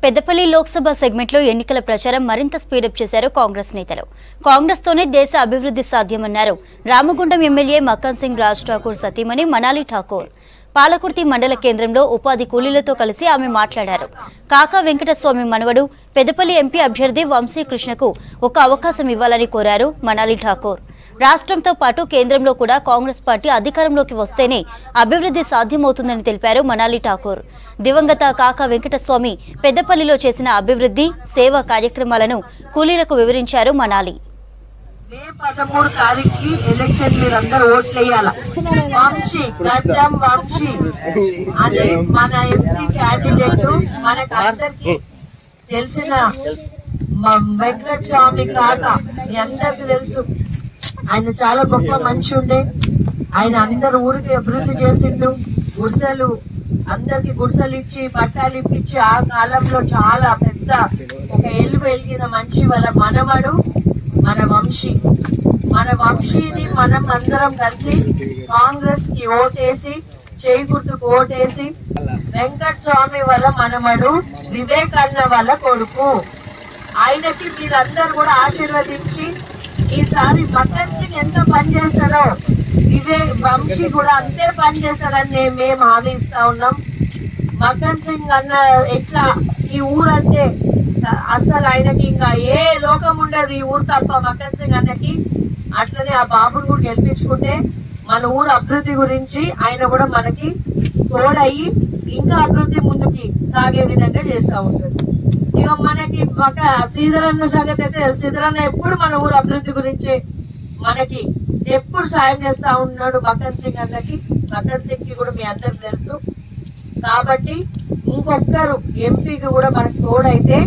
పెద్దపల్లి లోక్సభ సెగ్మెంట్లో ఎన్నికల ప్రచారం మరింత స్పీడప్ చేశారు కాంగ్రెస్ నేతలు. కాంగ్రెస్తోనే దేశ అభివృద్ధి సాధ్యమన్నారు రామగుండం ఎమ్మెల్యే మక్కన్ సింగ్ రాజ్ ఠాకూర్ సతీమణి మనాలి ఠాకూర్. పాలకుర్తి మండల కేంద్రంలో ఉపాధి కూలీలతో కలిసి ఆమె మాట్లాడారు. కాకా వెంకటస్వామి మనవడు పెద్దపల్లి ఎంపీ అభ్యర్థి వంశీ కృష్ణకు ఒక అవకాశం ఇవ్వాలని కోరారు మనాలి ఠాకూర్. రాష్ట్రంతో పాటు కేంద్రంలో కూడా కాంగ్రెస్ పార్టీ అధికారంలోకి వస్తేనే అభివృద్ధి సాధ్యమవుతుందని తెలిపారు మనాలి ఠాకూర్. దివంగత కాకా వెంకటస్వామి పెద్దపల్లిలో చేసిన అభివృద్ధి సేవా కార్యక్రమాలను కూలీలకు వివరించారు మనాలి. మే 13 తారీఖుకి ఎలక్షన్ మీరందరూ ఓట్లేయాల. వంశీ గడ్డం వంశీ అని మన ఎంపీ క్యాండిడేట్ మనకు అందరికి తెలిసిన వెంకటస్వామి కాకా మీ అందరికి తెలుసు. ఆయన చాలా గొప్ప మనిషి ఉండే. ఆయన అందరు ఊరికి అభివృద్ధి చేసిండు. గుడిసెలు అందరికి గుడిసెలు ఇచ్చి పట్టాలు ఇప్పించి ఆ కాలంలో చాలా పెద్ద ఒక వెలిగిన మనిషి వాళ్ళ మనవడు మన వంశీ. మన వంశీని మనం అందరం కలిసి కాంగ్రెస్ కి ఓటేసి చేయి గుర్తుకు ఓటేసి వెంకటస్వామి వాళ్ళ మనవడు వివేకాన్న వాళ్ళ కొడుకు ఆయనకి మీరందరూ కూడా ఆశీర్వదించి ఈసారి మక్కన్ సింగ్ ఎంత పని చేస్తాడో వంశీ కూడా అంతే పని చేస్తాడని మేము హామీ ఇస్తా ఉన్నాం. మక్కన్ సింగ్ అన్న ఎట్లా ఈ ఊరంటే అసలు ఆయనకి ఇంకా ఏ లోకం ఉండదు ఈ ఊరు తప్ప మక్కన్ సింగ్ అన్నకి. అట్లనే ఆ బాబుని కూడా గెలిపించుకుంటే మన ఊరు అభివృద్ధి గురించి ఆయన కూడా మనకి తోడయ్యి ఇంకా అభివృద్ధి ముందుకి సాగే విధంగా చేస్తా ఉంటాడు. ఇక మనకి శ్రీధరన్న సంగతి అయితే శ్రీధరన్న ఎప్పుడు మన ఊరు అభివృద్ధి గురించి మనకి ఎప్పుడు సాయం చేస్తా ఉన్నాడు మక్కన్ సింగ్ అన్నకి. మక్కన్ సింగ్ కి కూడా మీ అందరికి తెలుసు. కాబట్టి ఇంకొకరు ఎంపీకి కూడా మనకు తోడైతే